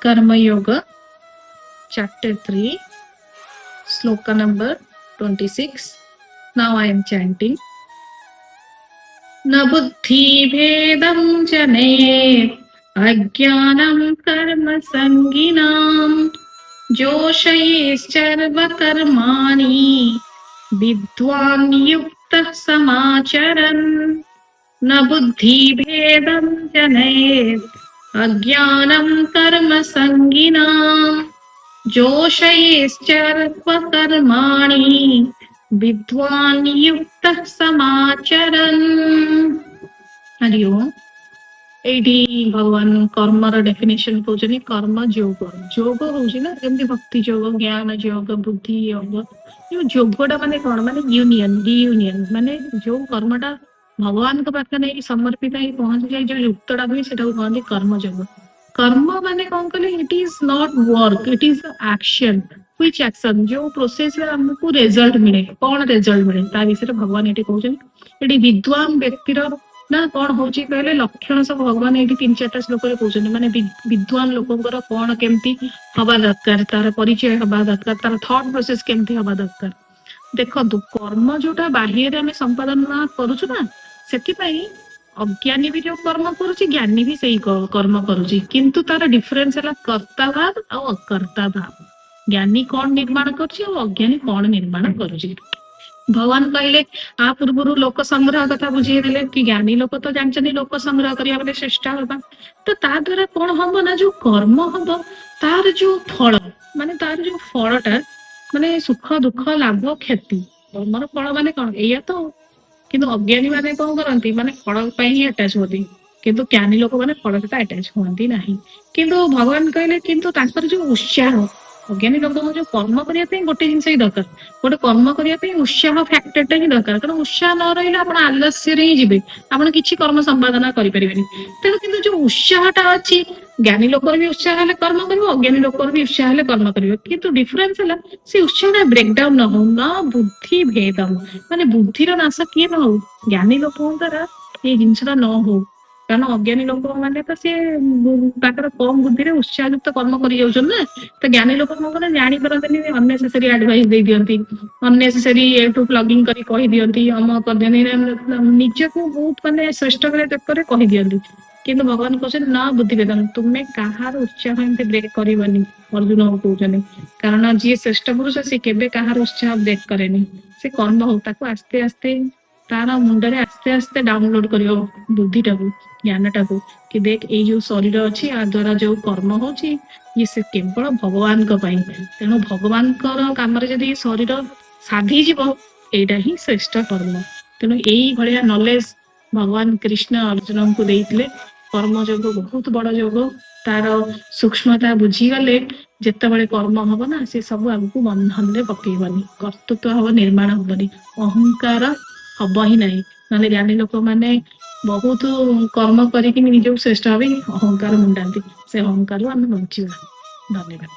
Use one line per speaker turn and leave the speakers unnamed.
Karma Yoga, Chapter 3, Sloka number 26. Now I am chanting. Na buddhi bhedam janet ajnanam karma sanginam joshayescarva karmani vidwan yuktah samacharan. Na buddhi bhedam janet ajnanam karma sanginam जोषयेश्चर्व कर्माणि विद्वान् युक्तः समाचरन्। हरि ओम। एठी भगवान कर्मर definition कहउछनी कर्म योग। योग होउछि ना जेमति भक्ति योग, ज्ञान योग, बुद्धि योग। यो योगटा माने कोन? माने यूनियन, रियूनियन। माने जो कर्मटा भगवान को पाखे नै समर्पित ही पहुंच जाय, जो युक्तटा हुए सेटा को कहंती कर्म योग। कर्म माने कौन कहले? It is not work, it is action. Which action? जो प्रोसेस रे हमको रिजल्ट मिले। कौन रिजल्ट मिले ता विषय भगवान एठी कहउछन। एठी विद्वान व्यक्तिर ना कौन होची कहले लक्षण सब भगवान एठी 3-4टा श्लोक रे कहउछन। माने विद्वान लोकंकर कौन केमती हवा दरकार, तार परिचय हवा दरकार, तार थॉट प्रोसेस केमती हवा दरकार। देखो कर्म जोटा बाह्य हमें संपादन करूछु ना, सेति पई अज्ञानी भी जो कर्म करुची, ज्ञानी भी सही कर्म करुची, किंतु तार डिफरेंस है कर्ता भाव और अकर्ता भाव। ज्ञानी कौन निर्माण करुची और अज्ञानी कौन निर्माण करुची। भगवान कहले आ पूर्व लोक संग्रह कथा बुझेदेले कि ज्ञानी लोक तो जानछनी लोक संग्रह करिया चेष्टा होगा, तो ता द्वारा कौन हम ना जो कर्म हम तार जो फल, माने तार जो फलटा माने सुख दुख लाभ क्षति, कर्मर फल माने कौन एया तो। किंतु अज्ञानी माने कौन करती? माने फल ही अटैच होती, किंतु ज्ञानी लोक माने फल सहित अटैच होती नहीं। किंतु भगवान कहले किंतु तांकर जो उत्साह, अज्ञानी लोक जो कर्म करने गोटे जिनस ही दरकार, गोटे कर्म करने उत्साह फैक्टरटा ही दरकार। कारण उत्साह न रही आप आलस्य ही जी, आप किसी कर्म संपादना करें। तेणु किंतु जो उत्साहटा अच्छी, ज्ञानी लोकर भी उत्साह हेले कर्म करिवो, अज्ञानी लोकर भी उत्साह हेले कर्म करिवो। किंतु डिफरेंस है से उत्साहटा ब्रेकडाउन न हो, ना बुद्धि भेदम माने बुद्धिर नाश किए न हो, ज्ञानी लोक द्वारा ये जिनसटा न हो। कारण अज्ञानी लोक माने तो से कम बुद्धि रे उत्साहयुक्त कर्म करि जाउछन ना, तो ज्ञानी लोक कौन जानी पारंतनी, अननेसेसरी एडवाइस दे दियंती, अननेसेसरी एटू प्लगिंग करी कहि दियंती, हम कर देनी निजे को बहुत माने श्रेष्ठ करे चक्कर कहि दियंती। किंतु भगवान कहते ना बुद्धि भेदम, तुम्हें कहार उत्साह एमती ब्रेक करनी। अर्जुन को कहते कारण जी श्रेष्ठ पुरुष से केबे कहार उत्साह ब्रेक करेनी। से कर्म हो ताको आस्ते आस्ते तार मुंडरे आस्ते आस्ते डाउनलोड करियो बुद्धिटा को, ज्ञानटा को, कि देख ये जो शरीर अच्छी आ द्वारा जो कर्म होची ये से केवल भगवान को पाई। तेणु भगवान काम जदि शरीर साधी जीव एटा ही श्रेष्ठ कर्म। तेणु यही भाया नॉलेज भगवान कृष्ण अर्जुन को देइतिले। कर्म योग बहुत बड़ योग, तार सूक्ष्मता बुझीगले जितेबाला कर्म हम ना से सब आगू बंधन में पकेबनी, कर्तृत्व हम निर्माण हेनी, अहंकार हम ही नहीं। ना ज्ञानी लोक मैंने बहुत कर्म करके निज श्रेष्ठ भाव अहंकार मुंडाती, से अहंकार आम बचा। धन्यवाद।